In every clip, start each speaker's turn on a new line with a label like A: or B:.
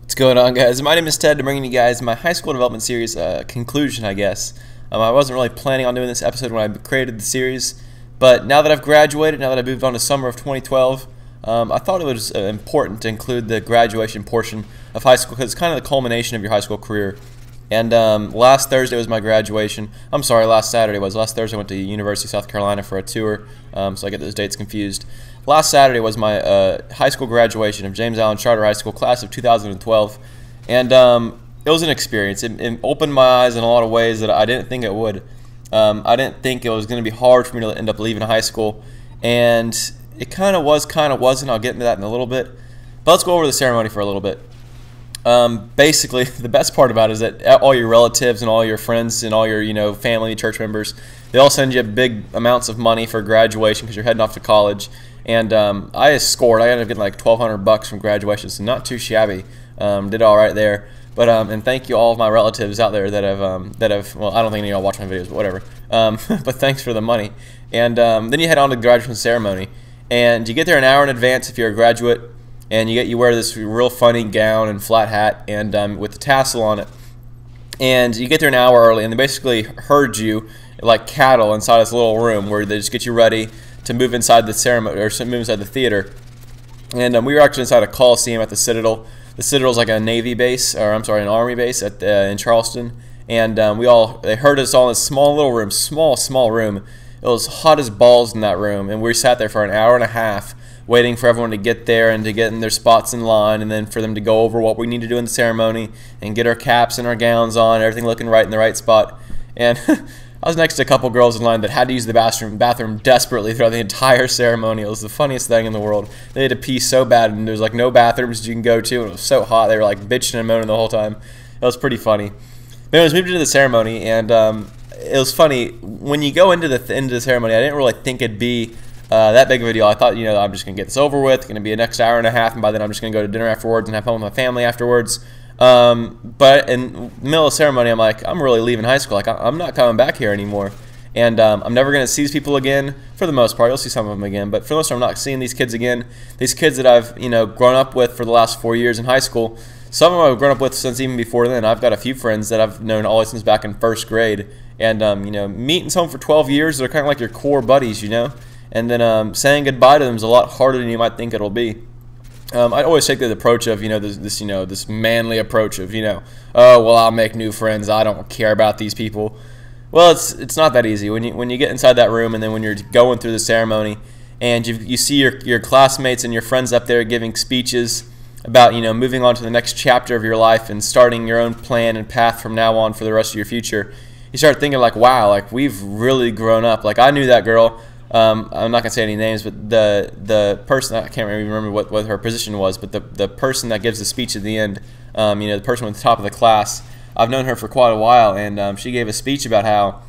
A: What's going on, guys? My name is Ted. I'm bringing you guys my high school development series conclusion, I guess. I wasn't really planning on doing this episode when I created the series, but now that I've graduated, now that I've moved on to summer of 2012, I thought it was important to include the graduation portion of high school because it's kind of the culmination of your high school career. And last Thursday was my graduation. I'm sorry, last Saturday was. Last Thursday I went to University of South Carolina for a tour, so I get those dates confused. Last Saturday was my high school graduation of James Allen Charter High School, class of 2012. And it was an experience. It opened my eyes in a lot of ways that I didn't think it would. I didn't think it was going to be hard for me to end up leaving high school. And it kind of was, kind of wasn't. I'll get into that in a little bit. But let's go over the ceremony for a little bit. Basically, the best part about it is that all your relatives and all your friends and all your family, church members, they all send you big amounts of money for graduation because you're heading off to college. And I scored. I ended up getting like $1,200 from graduation, so not too shabby. Did all right there. But and thank you all of my relatives out there that have well, I don't think any of y'all watch my videos, but whatever. But thanks for the money. And then you head on to the graduation ceremony, and you get there an hour in advance if you're a graduate. And you wear this real funny gown and flat hat and with the tassel on it. And you get there an hour early, and they basically herd you like cattle inside this little room where they just get you ready to move inside the ceremony or move inside the theater. And we were actually inside a Coliseum at the Citadel. The Citadel is like a Navy base, or I'm sorry, an Army base in Charleston. And they herded us all in this small little room, small room. It was hot as balls in that room, and we sat there for an hour and a half waiting for everyone to get there and to get in their spots in line, and then for them to go over what we need to do in the ceremony and get our caps and our gowns on, everything looking right in the right spot. And I was next to a couple girls in line that had to use the bathroom desperately throughout the entire ceremony. It was the funniest thing in the world. They had to pee so bad, and there was like no bathrooms you can go to, and it was so hot. They were like bitching and moaning the whole time. It was pretty funny. But anyways, moved into the ceremony, and it was funny when you go into the ceremony. I didn't really think it'd be that big of a deal. I thought, I'm just going to get this over with. It's going to be a next hour and a half, and by then I'm just going to go to dinner afterwards and have fun with my family afterwards. But in the middle of the ceremony, I'm like, I'm really leaving high school. Like, I'm not coming back here anymore. And I'm never going to see these people again for the most part. You'll see some of them again. But for the most part, I'm not seeing these kids again. These kids that I've, grown up with for the last 4 years in high school. Some of them I've grown up with since even before then. I've got a few friends that I've known always since back in first grade. And, meeting someone for 12 years, they're kind of like your core buddies, And then saying goodbye to them is a lot harder than you might think it'll be. I always take the approach of this manly approach of oh well, I'll make new friends. I don't care about these people. Well, it's not that easy when you get inside that room, and then when you're going through the ceremony and you see your classmates and your friends up there giving speeches about moving on to the next chapter of your life and starting your own plan and path from now on for the rest of your future. You start thinking like, wow, like we've really grown up. Like I knew that girl. I'm not going to say any names, but the person, I can't really remember what her position was, but the person that gives the speech at the end, the person at the top of the class, I've known her for quite a while, and she gave a speech about how,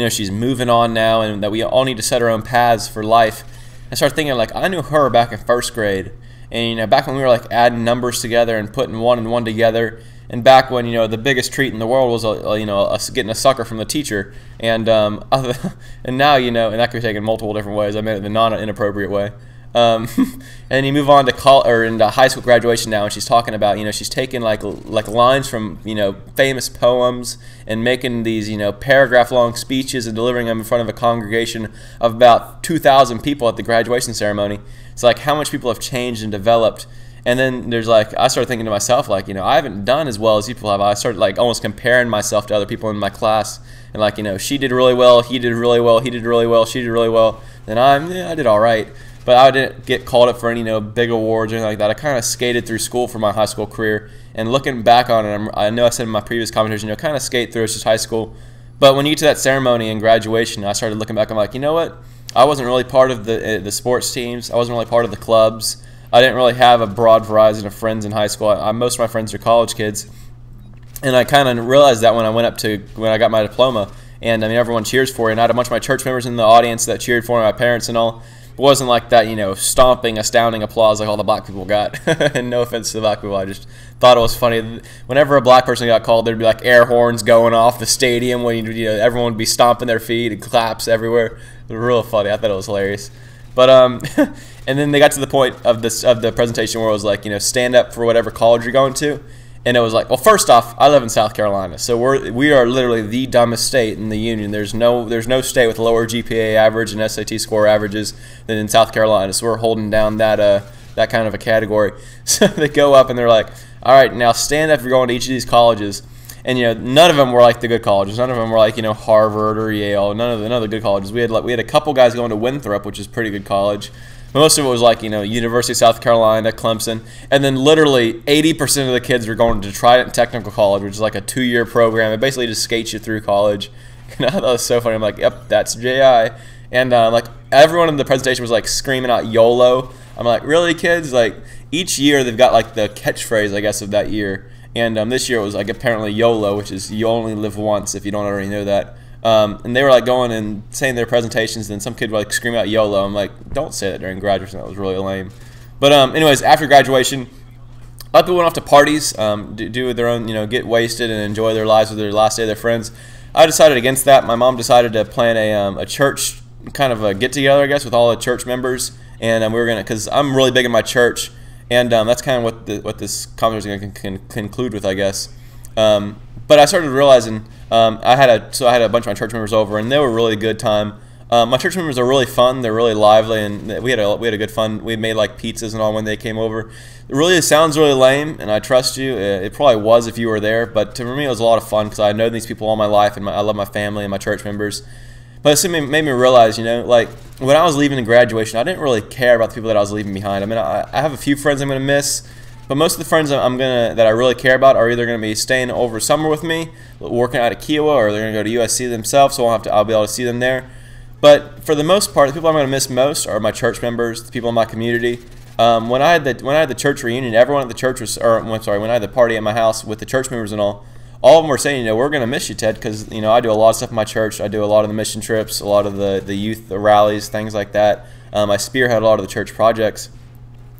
A: she's moving on now and that we all need to set our own paths for life. I started thinking, like, I knew her back in first grade, and, back when we were, like, adding numbers together and putting one and one together, and back when the biggest treat in the world was getting a sucker from the teacher, and and now and that could be taken multiple different ways. I meant it in a non-inappropriate way. And you move on to into high school graduation now, and she's talking about she's taking like lines from famous poems and making these paragraph-long speeches and delivering them in front of a congregation of about 2,000 people at the graduation ceremony. It's like how much people have changed and developed. And then there's I started thinking to myself, I haven't done as well as people have. I started almost comparing myself to other people in my class, and she did really well, he did really well, he did really well, she did really well. Then I did all right, but I didn't get called up for any big awards or anything like that. I kind of skated through school for my high school career, and looking back on it, I know I said in my previous commentaries, kind of skate through. It's just high school. But when you get to that ceremony and graduation, I started looking back. I'm like, you know what? I wasn't really part of the sports teams. I wasn't really part of the clubs. I didn't really have a broad horizon of friends in high school. Most of my friends are college kids, and I kind of realized that when I got my diploma, and everyone cheers for you, and I had a bunch of my church members in the audience that cheered for me, my parents and all. It wasn't like that, stomping, astounding applause like all the black people got. And no offense to the black people, I just thought it was funny. Whenever a black person got called, there'd be like air horns going off the stadium when everyone would be stomping their feet and claps everywhere. It was real funny. I thought it was hilarious. But and then they got to the point of the presentation where it was like, stand up for whatever college you're going to. And it was like, well, first off, I live in South Carolina, so we are literally the dumbest state in the union. There's no state with lower GPA average and SAT score averages than in South Carolina. So we're holding down that kind of a category. So they go up and they're like, all right, now stand up if you're going to each of these colleges. And none of them were like the good colleges. None of them were like Harvard or Yale. None of the good colleges. We had a couple guys going to Winthrop, which is a pretty good college. Most of it was like, University of South Carolina, Clemson, and then literally 80% of the kids were going to Trident Technical College, which is like a 2-year program. It basically just skates you through college. And I thought that was so funny. I'm like, yep, that's JI. And like everyone in the presentation was like screaming out YOLO. I'm like, really, kids? Like each year they've got like the catchphrase, I guess, of that year. And this year it was like apparently YOLO, which is you only live once, if you don't already know that. And they were like going and saying their presentations, and then some kid would like scream out YOLO. I'm like, don't say that during graduation. That was really lame. But anyways, after graduation, a lot of people went off to parties, do their own, get wasted and enjoy their lives with their last day of their friends. I decided against that. My mom decided to plan a church kind of a get together, I guess, with all the church members, and we were gonna, because I'm really big in my church, and that's kind of what this conversation is going to conclude with, I guess. But I started realizing I had a bunch of my church members over, and they were a really good time. My church members are really fun. They're really lively, and we had a good fun. We made like pizzas and all when they came over. It really sounds really lame, and I trust you. It probably was if you were there, but for me it was a lot of fun because I know these people all my life, and I love my family and my church members. But it made me realize, like when I was leaving in graduation, I didn't really care about the people that I was leaving behind. I mean, I have a few friends I'm going to miss. But most of the friends that I really care about are either going to be staying over summer with me, working out at Kiowa, or they're going to go to USC themselves, so I'll be able to see them there. But for the most part, the people I'm going to miss most are my church members, the people in my community. When I had the church reunion, everyone at the church was, when I had the party at my house with the church members and all of them were saying, we're going to miss you, Ted, because I do a lot of stuff in my church. I do a lot of the mission trips, a lot of the youth rallies, things like that. I spearhead a lot of the church projects.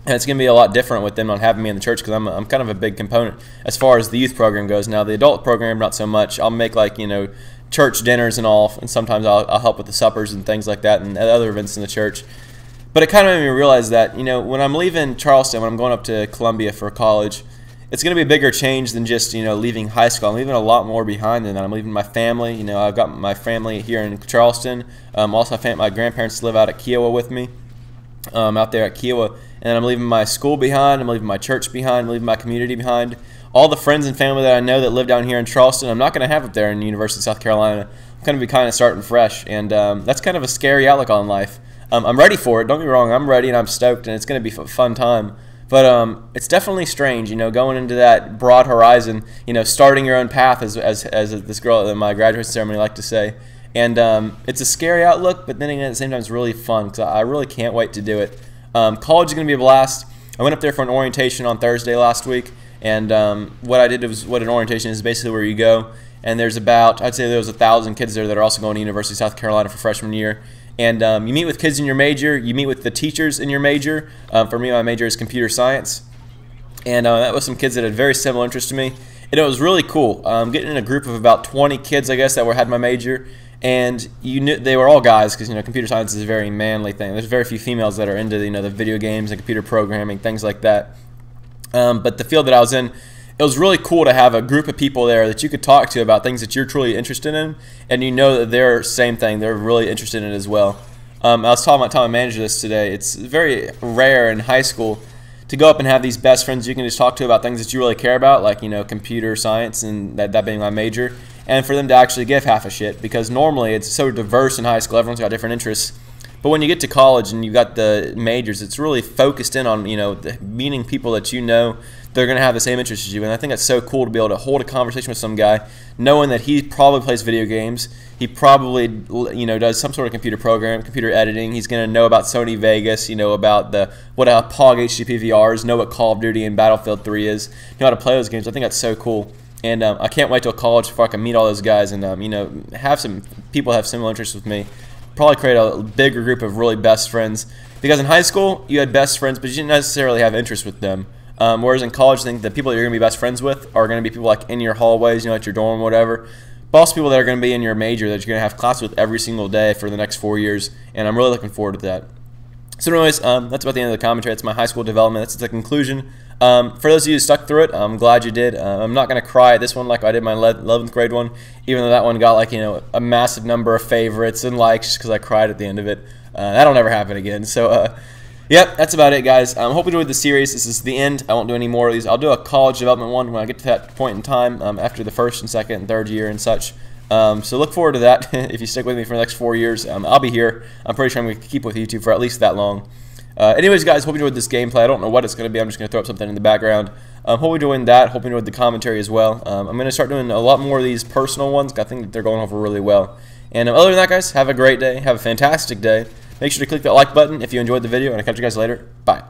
A: And it's going to be a lot different with them not having me in the church because I'm kind of a big component as far as the youth program goes. Now, the adult program, not so much. I'll make like, church dinners and all, and sometimes I'll help with the suppers and things like that and other events in the church. But it kind of made me realize that, when I'm leaving Charleston, when I'm going up to Columbia for college, it's going to be a bigger change than just, leaving high school. I'm leaving a lot more behind than that. I'm leaving my family. I've got my family here in Charleston. Also, my grandparents live out at Kiowa with me, out there at Kiowa. And I'm leaving my school behind, I'm leaving my church behind, I'm leaving my community behind. All the friends and family that I know that live down here in Charleston, I'm not going to have up there in the University of South Carolina. I'm going to be kind of starting fresh, and that's kind of a scary outlook on life. I'm ready for it, don't get me wrong, I'm ready and I'm stoked, and it's going to be a fun time. But it's definitely strange, going into that broad horizon, starting your own path, as this girl at my graduation ceremony liked to say. And it's a scary outlook, but then again, at the same time, it's really fun, because I really can't wait to do it. College is going to be a blast. I went up there for an orientation on Thursday last week, and what I did was, what an orientation is basically where you go, and there's I'd say there was 1,000 kids there that are also going to University of South Carolina for freshman year, and you meet with kids in your major, you meet with the teachers in your major. For me, my major is computer science, and that was some kids that had very similar interests to me, and it was really cool. Getting in a group of about 20 kids, I guess, that had my major. And they were all guys, because computer science is a very manly thing. There's very few females that are into the video games and computer programming, things like that. But the field that I was in, it was really cool to have a group of people there that you could talk to about things that you're truly interested in, and that they're same thing, they're really interested in it as well. I was telling my manager this today. It's very rare in high school to go up and have these best friends you can just talk to about things that you really care about, like computer science, and that being my major. And for them to actually give half a shit, because normally it's so diverse in high school, everyone's got different interests. But when you get to college and you've got the majors, it's really focused in on, meeting people that they're going to have the same interests as you. And I think that's so cool to be able to hold a conversation with some guy, knowing that he probably plays video games, he probably, does some sort of computer program, computer editing, he's going to know about Sony Vegas, about what a POG HTTP VR is, know what Call of Duty and Battlefield 3 is, know how to play those games. I think that's so cool. And I can't wait till college before I can meet all those guys and, have some people have similar interests with me. Probably create a bigger group of really best friends. Because in high school, you had best friends, but you didn't necessarily have interest with them. Whereas in college, I think the people that you're going to be best friends with are going to be people like in your hallways, at your dorm, whatever. But also people that are going to be in your major that you're going to have class with every single day for the next 4 years. And I'm really looking forward to that. So anyways, that's about the end of the commentary. That's my high school development. That's the conclusion. For those of you who stuck through it, I'm glad you did. I'm not going to cry at this one like I did my 11th grade one, even though that one got like, a massive number of favorites and likes just because I cried at the end of it. That'll never happen again. So, yep, that's about it, guys. I hope you enjoyed the series. This is the end. I won't do any more of these. I'll do a college development one when I get to that point in time after the first and second and third year and such. So look forward to that. If you stick with me for the next 4 years, I'll be here. I'm pretty sure I'm going to keep with YouTube for at least that long. Anyways, guys, hope you enjoyed this gameplay. I don't know what it's going to be. I'm just going to throw up something in the background. Hope you enjoyed that. Hope you enjoyed the commentary as well. I'm going to start doing a lot more of these personal ones. I think that they're going over really well. And other than that, guys, have a great day. Have a fantastic day. Make sure to click that like button if you enjoyed the video, and I'll catch you guys later. Bye.